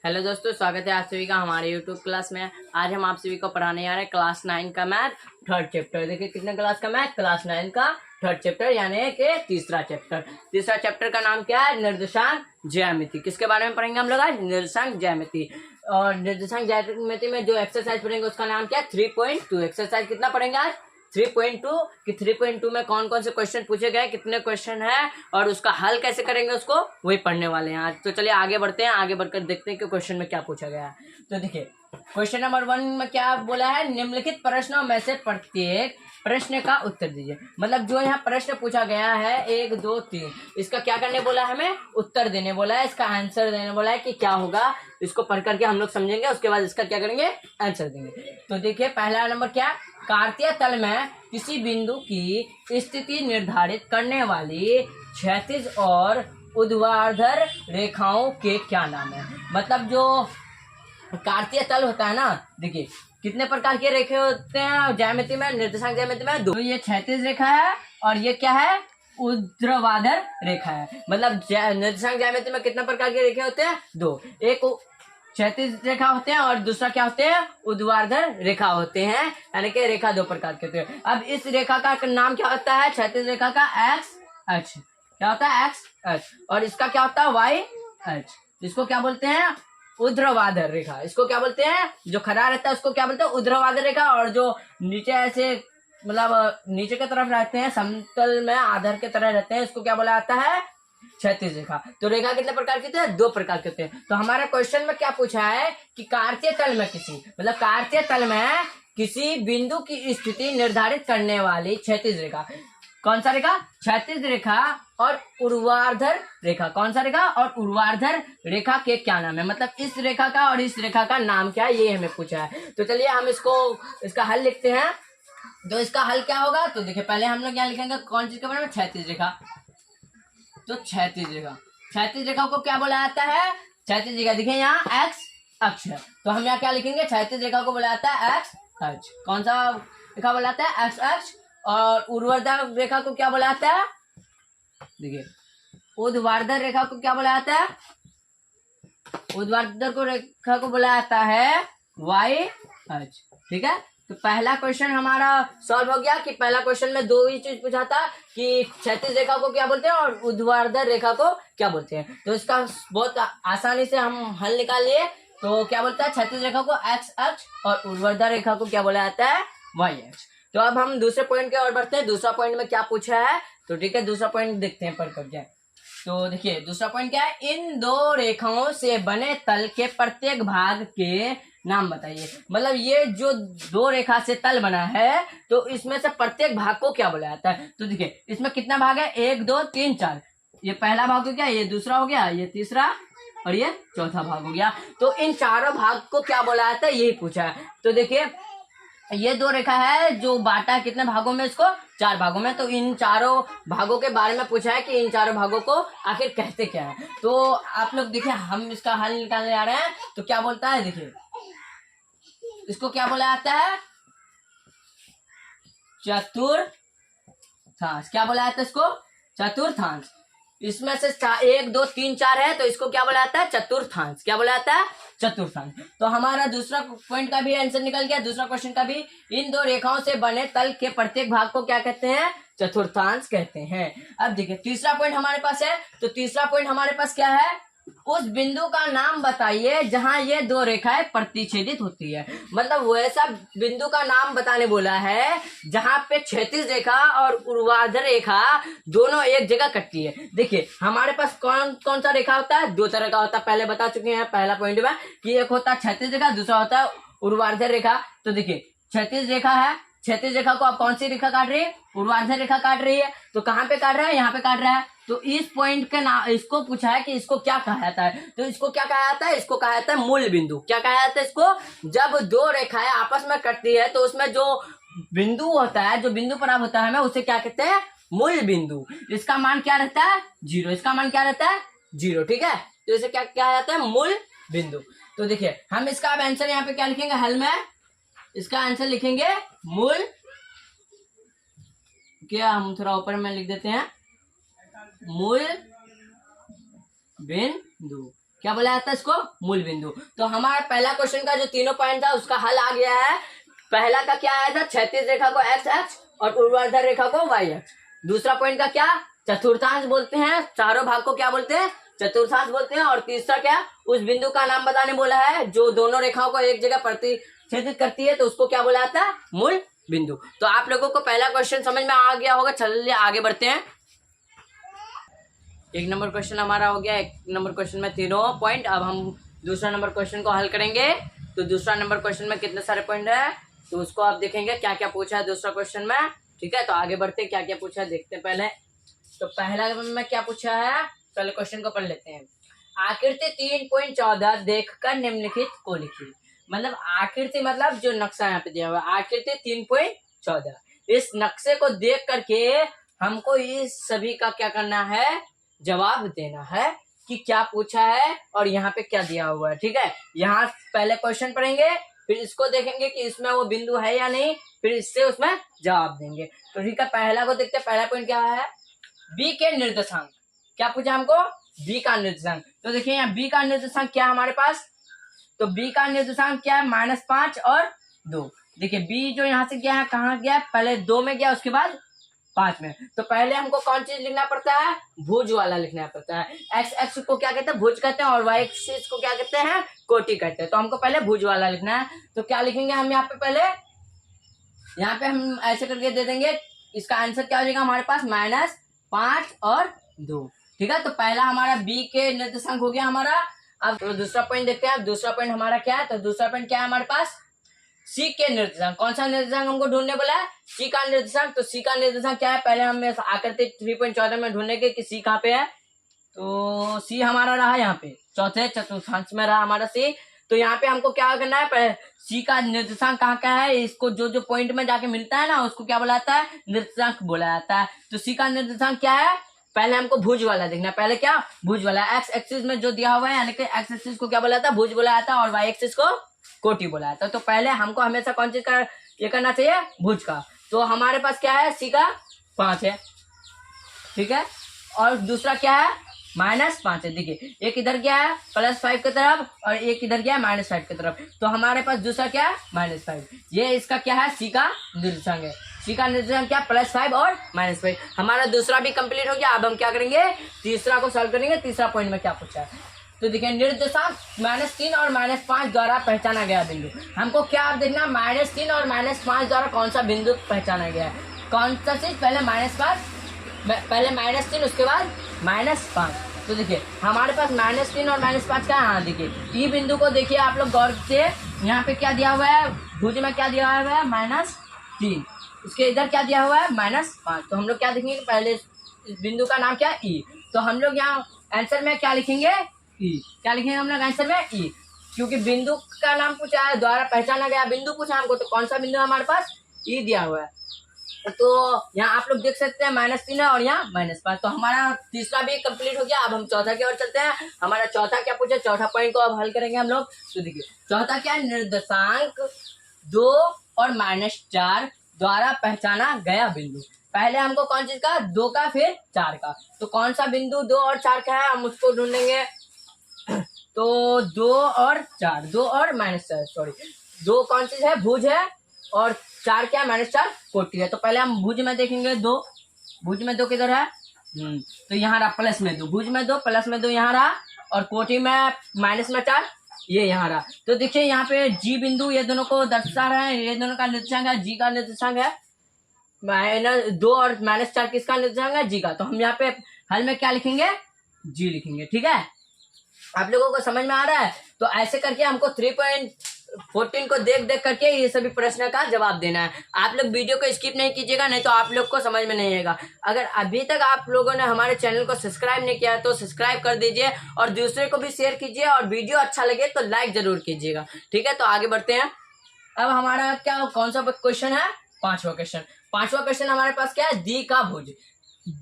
Hello दोस्तों, स्वागत है आप सभी का हमारे यूट्यूब क्लास में। आज हम आप सभी को पढ़ाने जा रहे हैं क्लास 9 का मैथ थर्ड चैप्टर। देखिए कितने क्लास का मैथ, क्लास 9 का थर्ड चैप्टर यानी कि तीसरा चैप्टर। तीसरा चैप्टर का नाम क्या है? निर्देशांक ज्यामिति। किसके बारे में पढ़ेंगे हम लोग आज? निर्देशांक ज्यामिति। और निर्देशांक ज्यामिति में जो एक्सरसाइज पढ़ेंगे उसका नाम क्या है? 3.2। एक्सरसाइज कितना पढ़ेंगे आज? 3.2 कि 3.2 में कौन कौन से क्वेश्चन पूछे गए, कितने क्वेश्चन है और उसका हल कैसे करेंगे उसको वही पढ़ने वाले हैं आज। तो चलिए आगे बढ़ते हैं, आगे बढ़कर देखते हैं कि क्वेश्चन में क्या पूछा गया है। तो देखिए क्वेश्चन नंबर 1 में क्या बोला है? निम्नलिखित प्रश्नों में से प्रत्येक प्रश्न का उत्तर दीजिए। मतलब जो यहाँ प्रश्न पूछा गया है 1 2 3, इसका क्या करने बोला है? हमें उत्तर देने बोला है, इसका आंसर देने बोला है कि क्या होगा। इसको पढ़ करके हम लोग समझेंगे, उसके बाद इसका क्या करेंगे? आंसर देंगे। तो देखिए पहला नंबर क्या? कार्तीय तल में किसी बिंदु की स्थिति निर्धारित करने वाली क्षैतिज और ऊर्ध्वाधर रेखाओं के क्या नाम है? मतलब जो कार्तीय तल होता है ना, देखिए कितने प्रकार के रेखे होते हैं ज्यामिति में, निर्देशांक ज्यामिति में? दो। ये क्षैतिज रेखा है और ये क्या है? ऊर्ध्वाधर रेखा है। मतलब निर्देशांक ज्यामिति में कितने प्रकार के रेखे होते हैं? दो। एक क्षैतिज रेखा होते हैं और दूसरा क्या होते हैं? ऊर्ध्वाधर रेखा होते हैं, यानी कि रेखा दो प्रकार के होते हैं। अब इस रेखा का नाम क्या होता है? क्षैतिज रेखा का एक्स अक्ष क्या होता है? एक्स अक्ष। और इसका क्या होता है? वाई अक्ष। इसको क्या बोलते हैं? ऊर्ध्वाधर रेखा। इसको क्या बोलते हैं? जो खड़ा रहता है उसको क्या बोलते हैं? ऊर्ध्वाधर रेखा। और जो नीचे ऐसे मतलब नीचे की तरफ रहते हैं, समतल में आधार की तरह रहते हैं, इसको क्या बोला जाता है? क्षैतिज रेखा। तो रेखा कितने प्रकार की होती है? दो प्रकार के होते हैं। तो हमारे क्वेश्चन में क्या पूछा है कि कार्तीय तल में किसी, मतलब कार्तीय तल में किसी बिंदु की स्थिति निर्धारित करने वाली क्षैतिज रेखा। कौन सा रेखा? क्षैतिज रेखा और ऊर्ध्वाधर रेखा। कौन सा रेखा? और ऊर्ध्वाधर रेखा के क्या नाम है? मतलब इस रेखा का और इस रेखा का नाम क्या है, ये हमें पूछा है। तो चलिए हम इसका हल लिखते हैं। तो इसका हल क्या होगा? तो देखिए पहले हम लोग क्या लिखेंगे, कौन चीज के बारे में? क्षैतिज रेखा। तो क्षैतिज रेखा, क्षैतिज रेखा को क्या बोला जाता है? क्षैतिज रेखा देखिए यहाँ एक्स अक्ष है, तो हम यहाँ क्या लिखेंगे? क्षैतिज रेखा को बोला जाता है एक्स अक्ष। कौन सा रेखा बोला जाता है? एक्स अक्ष। और ऊर्ध्वाधर रेखा को क्या बोला जाता है? देखिए ऊर्ध्वाधर रेखा को क्या बोला जाता है? ऊर्ध्वाधर को रेखा को बोला जाता है वाई अक्ष। ठीक है, तो पहला क्वेश्चन हमारा सॉल्व हो गया कि पहला क्वेश्चन में दो ही चीज पूछा था कि क्षैतिज रेखा को क्या बोलते हैं और ऊर्ध्वाधर रेखा को क्या बोलते हैं। तो इसका बहुत आसानी से हम हल निकाल लिए। तो क्या बोलता है? क्षैतिज रेखा को एक्स अक्ष और ऊर्ध्वाधर रेखा को क्या बोला जाता है? वाई अक्ष। तो अब हम दूसरे पॉइंट की ओर बढ़ते हैं। दूसरा पॉइंट में क्या पूछा है? तो ठीक है, दूसरा पॉइंट देखते हैं पढ़ कर क्या। तो देखिए दूसरा पॉइंट क्या है? इन दो रेखाओं से बने तल के प्रत्येक भाग के नाम बताइए। मतलब ये जो दो रेखा से तल बना है तो इसमें से प्रत्येक भाग को क्या बोला जाता है? तो देखिए इसमें कितना भाग है? 1 2 3 4। ये पहला भाग हो गया, ये दूसरा हो गया, ये तीसरा और ये चौथा भाग हो गया। तो इन चारों भाग को क्या बोला जाता है, यही पूछा है। तो देखिए ये दो रेखा है जो बांटा है कितने भागों में? इसको 4 भागों में। तो इन चारों भागों के बारे में पूछा है कि इन चारों भागों को आखिर कहते क्या है। तो आप लोग देखिए हम इसका हल निकालने जा रहे हैं। तो क्या बोलता है? देखिए इसको क्या बोला जाता है? चतुर्थांश। क्या बोला जाता है इसको? चतुर्थांश। इसमें से 1 2 3 4 है तो इसको क्या बोला जाता है? चतुर्थांश। क्या बोला जाता है? चतुर्थांश। तो हमारा दूसरा पॉइंट का भी आंसर निकल गया, दूसरा क्वेश्चन का भी। इन दो रेखाओं से बने तल के प्रत्येक भाग को क्या कहते हैं? चतुर्थांश कहते हैं। अब देखिए तीसरा पॉइंट हमारे पास है। तो तीसरा पॉइंट हमारे पास क्या है? उस बिंदु का नाम बताइए जहां ये दो रेखाएं प्रतिच्छेदित होती है। मतलब वैसा बिंदु का नाम बताने बोला है जहां पे क्षैतिज रेखा और ऊर्ध्वाधर रेखा दोनों एक जगह कटती है। देखिए हमारे पास कौन कौन सा रेखा होता है? 2 तरह का होता है, पहले बता चुके हैं पहला पॉइंट में कि एक होता है क्षैतिज रेखा, दूसरा होता है ऊर्ध्वाधर रेखा। तो देखिए क्षैतिज रेखा है, क्षैतिज रेखा को आप कौन सी रेखा काट रही है? ऊर्ध्वाधर रेखा काट रही है। तो कहाँ पे काट रहा है? यहाँ पे काट रहा है। तो इस पॉइंट के नाम, इसको पूछा है कि इसको क्या कहा जाता है। तो इसको क्या कहा जाता है? इसको कहा जाता है मूल बिंदु। क्या कहा जाता है इसको? जब दो रेखाएं आपस में कटती है तो उसमें जो बिंदु होता है, जो बिंदु प्राप्त होता है हमें, उसे क्या कहते हैं? मूल बिंदु। इसका मान क्या रहता है? 0। इसका मान क्या रहता है? 0। ठीक है, तो इसे क्या कहा जाता है? मूल बिंदु। तो देखिए हम इसका अब आंसर यहाँ पे क्या लिखेंगे हल में? इसका आंसर लिखेंगे मूल, क्या हम थोड़ा ऊपर में लिख देते हैं, मूल बिंदु। क्या बोला जाता है इसको, मूल बिंदु। तो हमारा पहला क्वेश्चन का जो तीनों पॉइंट था उसका हल आ गया है। पहला का क्या आया था, क्षैतिज रेखा को एक्स अक्ष और ऊर्ध्वाधर रेखा को वाई अक्ष। दूसरा पॉइंट का क्या, चतुर्थांश बोलते हैं, चारों भाग को क्या बोलते हैं, चतुर्थांश बोलते हैं। और तीसरा क्या, उस बिंदु का नाम बताने बोला है जो दोनों रेखाओं को एक जगह प्रतिच्छेदित करती है, तो उसको क्या बोला जाता है, मूल बिंदु। तो आप लोगों को पहला क्वेश्चन समझ में आ गया होगा। चलिए आगे बढ़ते हैं। एक नंबर क्वेश्चन हमारा हो गया, एक नंबर क्वेश्चन में तीनों पॉइंट। अब हम दूसरा नंबर क्वेश्चन को हल करेंगे। तो दूसरा नंबर क्वेश्चन में कितने सारे पॉइंट है, तो उसको आप देखेंगे क्या क्या पूछा है दूसरा क्वेश्चन में। ठीक है, तो आगे बढ़ते हैं, क्या क्या पूछा है देखते हैं पहले। तो पहला में क्या पूछा है, पहले क्वेश्चन को पढ़ लेते हैं। आकृति 3.14 देखकर निम्नलिखित को लिखिए। मतलब आकृति मतलब जो नक्शा यहाँ पे दिया हुआ है, आकृति 3.14, इस नक्शे को देख करके हमको इस सभी का क्या करना है, जवाब देना है कि क्या पूछा है और यहाँ पे क्या दिया हुआ है। ठीक है, यहाँ पहले क्वेश्चन पढ़ेंगे, फिर इसको देखेंगे कि इसमें वो बिंदु है या नहीं, फिर इससे उसमें जवाब देंगे। तो ठीक है, पहला को देखते हैं। पहला पॉइंट क्या है, बी के निर्देशांक। क्या पूछा हमको, बी का निर्देशांक। तो देखिए यहाँ बी का निर्देशांक क्या है हमारे पास, तो बी का निर्देशांक क्या है, -5 और 2। देखिए बी जो यहाँ से गया है कहाँ गया, पहले 2 में गया, उसके बाद 5 में। तो पहले हमको कौन चीज लिखना पड़ता है, भुज वाला लिखना पड़ता है। एक्स एक्स को क्या कहते हैं, भुज कहते हैं, और वाई एक्सिस को क्या कहते हैं, कोटि कहते हैं। तो हमको पहले भुज वाला लिखना है। तो क्या लिखेंगे हम यहाँ पे, पहले यहाँ पे हम ऐसे करके दे देंगे। इसका आंसर क्या हो जाएगा हमारे पास, -5 और 2। ठीक है, तो पहला हमारा बी के निर्देशांक हो गया हमारा। अब तो दूसरा पॉइंट देखते हैं। दूसरा पॉइंट हमारा क्या है, तो दूसरा पॉइंट क्या है हमारे पास, सी के निर्देशांक। कौन सा निर्देशांक हमको ढूंढने बोला है, सी का निर्देशांक। तो सी का निर्देशांक क्या है, पहले हमें आकृति 3.14 में ढूंढने के कि सी कहाँ पे है। तो सी हमारा रहा यहाँ पे चौथे चतुर्थांश में रहा हमारा सी। तो यहाँ पे हमको क्या करना है, पहले सी का निर्देशांक कहाँ का है, इसको जो जो पॉइंट में जाके मिलता है ना उसको क्या बोला जाता है, निर्देशांक बोला जाता है। तो सी का निर्देशांक क्या है, पहले हमको भुज वाला देखना है। पहले क्या, भुज वाला। एक्स एक्सिस में जो दिया हुआ है, यानी कि एक्स एक्सिस को क्या बोला जाता है, भुज बोला जाता है, और वाई एक्सिस को कोटि बोला जाता है। तो पहले हमको हमेशा कौन चीज का ये करना चाहिए, भुज का। तो हमारे पास क्या है, सी का 5 है। ठीक है, और दूसरा क्या है, -5 है। देखिए एक इधर गया है +5 की तरफ, और एक इधर गया है -5 की तरफ। तो हमारे पास दूसरा क्या है, -5। ये इसका क्या है, सी का निर्देशांक है। सी का निर्देशांक क्या, +5 और -5। हमारा दूसरा भी कंप्लीट हो गया। अब हम क्या करेंगे, तीसरा को सॉल्व करेंगे। तीसरा पॉइंट में क्या पूछा है, तो देखिए निर्देशांक -3 और -5 द्वारा पहचाना गया बिंदु। हमको क्या आप देखना, -3 और -5 द्वारा कौन सा बिंदु पहचाना गया है। कौन सा चीज, पहले -5, पहले -3 उसके बाद -5। तो देखिए हमारे पास -3 और -5 का, हाँ देखिए ई बिंदु को देखिए आप लोग गौर से। यहाँ पे क्या दिया हुआ है, भुज में क्या दिया हुआ है, -3। उसके इधर क्या दिया हुआ है, -5। तो हम लोग क्या देखेंगे, पहले इस बिंदु का नाम क्या है, ई। तो हम लोग यहाँ आंसर में क्या लिखेंगे, ई। क्या लिखेंगे हम लोग आंसर में, ई, क्योंकि बिंदु का नाम पूछा है, द्वारा पहचाना गया बिंदु पूछा हमको। तो कौन सा बिंदु हमारे पास, ई दिया हुआ है। तो यहाँ आप लोग देख सकते हैं -3 है और यहाँ -5। तो हमारा तीसरा भी कंप्लीट हो गया। अब हम चौथा की ओर चलते हैं। हमारा चौथा क्या पूछा, चौथा पॉइंट को अब हल करेंगे हम लोग। तो देखिए चौथा क्या, निर्देशांक 2 और -4 द्वारा पहचाना गया बिंदु। पहले हमको कौन चीज का, 2 का, फिर 4 का। तो कौन सा बिंदु 2 और 4 का है, हम उसको ढूंढेंगे। तो 2 और 4, 2 और -4, सॉरी 2 कौन चीज है, भुज है, और 4 क्या है, -4 कोटि है। तो पहले हम भुज में देखेंगे 2। भुज में 2 किधर है, तो यहाँ रहा +2, भुज में 2 +2 यहाँ रहा, और कोटि में -4 ये यहाँ रहा। तो देखिए यहाँ पे जी बिंदु ये दोनों को दर्शा रहे हैं, ये दोनों का निर्देशांक है, जी का निर्देशांक है। -2 और -4 किसका निर्देशांक है, जी का। तो हम यहाँ पे हल में क्या लिखेंगे, जी लिखेंगे। ठीक है, आप लोगों को समझ में आ रहा है। तो ऐसे करके हमको 3.14 को देख देख करके ये सभी प्रश्न का जवाब देना है। आप लोग वीडियो को स्किप नहीं कीजिएगा, नहीं तो आप लोग को समझ में नहीं आएगा। अगर अभी तक आप लोगों ने हमारे चैनल को सब्सक्राइब नहीं किया है तो सब्सक्राइब कर दीजिए, और दूसरे को भी शेयर कीजिए, और वीडियो अच्छा लगे तो लाइक जरूर कीजिएगा। ठीक है, तो आगे बढ़ते हैं। अब हमारा क्या, कौन सा क्वेश्चन है, 5वां क्वेश्चन। 5वां क्वेश्चन हमारे पास क्या है, डी का भुज।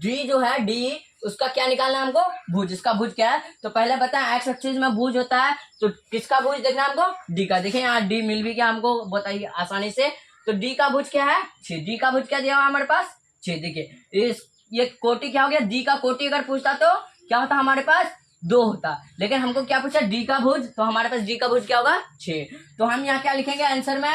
डी जो है, डी उसका क्या निकालना है हमको, भुज। इसका भुज क्या है, तो पहले बताएं एक्स एक्सिस में भुज होता है, तो किसका भुज देखना है हमको, डी का। देखिए यहाँ डी मिल भी गया हमको, बताइए आसानी से। तो डी का भुज क्या है, 6। डी का भुज क्या दिया हुआ हमारे पास, 6। देखिए इस ये कोटि क्या हो गया, डी का कोटि अगर पूछता तो क्या होता हमारे पास, 2 होता, लेकिन हमको क्या पूछा डी का भुज, तो हमारे पास डी का भुज क्या होगा 6। तो हम यहाँ क्या लिखेंगे आंसर में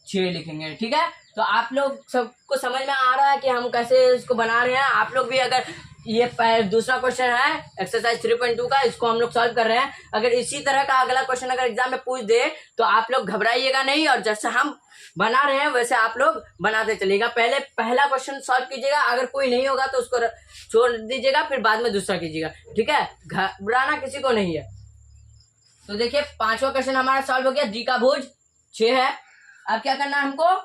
6 लिखेंगे। ठीक है, तो आप लोग सबको समझ में आ रहा है कि हम कैसे इसको बना रहे हैं। आप लोग भी अगर ये दूसरा क्वेश्चन है एक्सरसाइज 3.2 का, इसको हम लोग सॉल्व कर रहे हैं। अगर इसी तरह का अगला क्वेश्चन अगर एग्जाम में पूछ दे तो आप लोग घबराइएगा नहीं, और जैसे हम बना रहे हैं वैसे आप लोग बनाते चलिएगा। पहले पहला क्वेश्चन सॉल्व कीजिएगा, अगर कोई नहीं होगा तो उसको छोड़ दीजिएगा, फिर बाद में दूसरा कीजिएगा। ठीक है, घबराना किसी को नहीं है। तो देखिए 5वां क्वेश्चन हमारा सॉल्व हो गया, डी का भुज 6 है। अब क्या करना है हमको,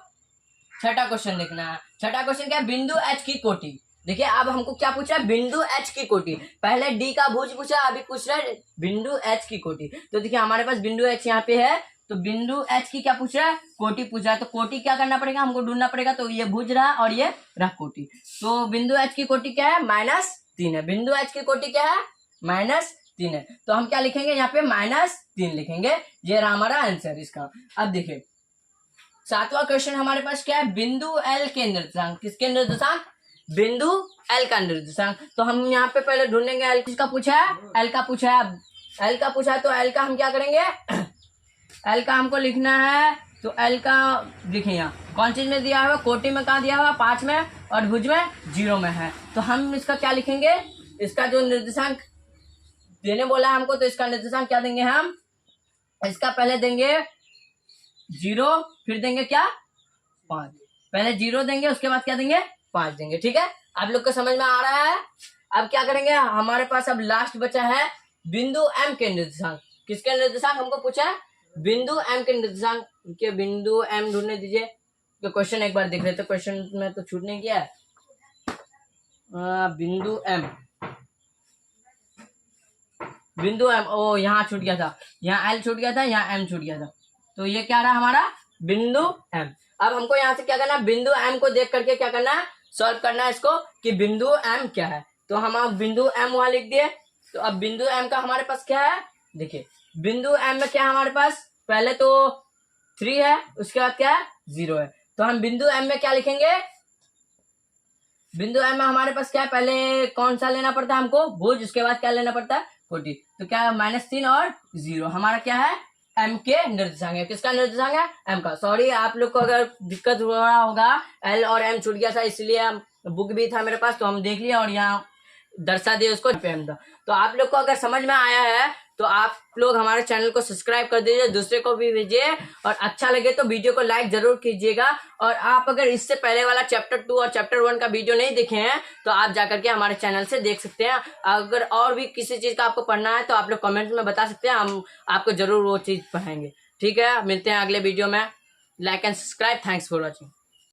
छठा क्वेश्चन लिखना है। छठा क्वेश्चन क्या है, बिंदु एच की कोटि। देखिए अब हमको क्या पूछा है, बिंदु एच की कोटि। पहले डी का भुज पूछा, अभी पूछ रहा है बिंदु एच की कोटि। तो देखिए हमारे पास बिंदु एच यहाँ पे है, तो बिंदु एच की क्या पूछ रहा है, कोटि पूछ रहा है। तो कोटि क्या करना पड़ेगा, हमको ढूंढना पड़ेगा। तो ये भुज रहा और ये रहा कोटि। तो बिंदु एच की कोटि क्या है, -3 है। बिंदु एच की कोटि क्या है, -3 है। तो हम क्या लिखेंगे यहाँ पे, -3 लिखेंगे। ये रहा हमारा आंसर इसका। अब देखिए 7वां क्वेश्चन हमारे पास क्या है, बिंदु एल के निर्देशांक। किसके निर्देशांक, बिंदु एल का निर्देशांक। तो हम यहाँ पे पहले ढूंढेंगे एल किसका पूछा है, एल का पूछा है। एल का पूछा है तो एल का हम क्या करेंगे, एल का हमको लिखना है। तो एल का देखिए यहाँ कौन चीज में दिया हुआ, कोटि में कहाँ दिया हुआ, 5 में, और भुज में 0 में है। तो हम इसका क्या लिखेंगे, इसका जो निर्देशांक देने बोला है हमको, तो इसका निर्देशांक क्या देंगे हम, इसका पहले देंगे 0, फिर देंगे क्या 5। पहले 0 देंगे, उसके बाद क्या देंगे 5 देंगे। ठीक है, आप लोग को समझ में आ रहा है। अब क्या करेंगे, हमारे पास अब लास्ट बचा है बिंदु एम के निर्देशांक। किसके निर्देशांक हमको पूछा है, बिंदु एम के निर्देशांक के। बिंदु एम ढूंढने दीजिए। तो क्वेश्चन एक बार देख रहे थे, क्वेश्चन में तो छूट नहीं किया है। बिंदु एम, बिंदु एम, ओ यहाँ छूट गया था, यहाँ एल छूट गया था, यहाँ एम छूट गया था। तो ये क्या रहा हमारा बिंदु एम। अब हमको यहाँ से क्या करना है, बिंदु एम को देख करके क्या करना है, सॉल्व करना है इसको कि बिंदु एम क्या है। तो हम अब बिंदु एम वहां लिख दिए। तो अब बिंदु एम का हमारे पास क्या है, देखिए बिंदु एम में क्या है हमारे पास, पहले तो 3 है, उसके बाद क्या है 0 है। तो हम बिंदु एम में क्या लिखेंगे, बिंदु एम में हमारे पास क्या है, पहले कौन सा लेना पड़ता है हमको, भुज, उसके बाद क्या लेना पड़ता है कोटि। तो क्या है -3 और 0 हमारा क्या है, एम के निर्देशांक है। किसका निर्देशांक है, एम का। सॉरी आप लोग को अगर दिक्कत हो रहा होगा, एल और एम छूट गया था, इसलिए बुक भी था मेरे पास तो हम देख लिया और यहाँ दर्शा दिए उसको एम था। तो आप लोग को अगर समझ में आया है तो आप लोग हमारे चैनल को सब्सक्राइब कर दीजिए, दूसरे को भी भेजिए, और अच्छा लगे तो वीडियो को लाइक जरूर कीजिएगा। और आप अगर इससे पहले वाला चैप्टर 2 और चैप्टर 1 का वीडियो नहीं देखे हैं तो आप जाकर के हमारे चैनल से देख सकते हैं। अगर और भी किसी चीज का आपको पढ़ना है तो आप लोग कमेंट में बता सकते हैं, हम आपको जरूर वो चीज पढ़ाएंगे। ठीक है, मिलते हैं अगले वीडियो में। Like and subscribe, thanks for watching.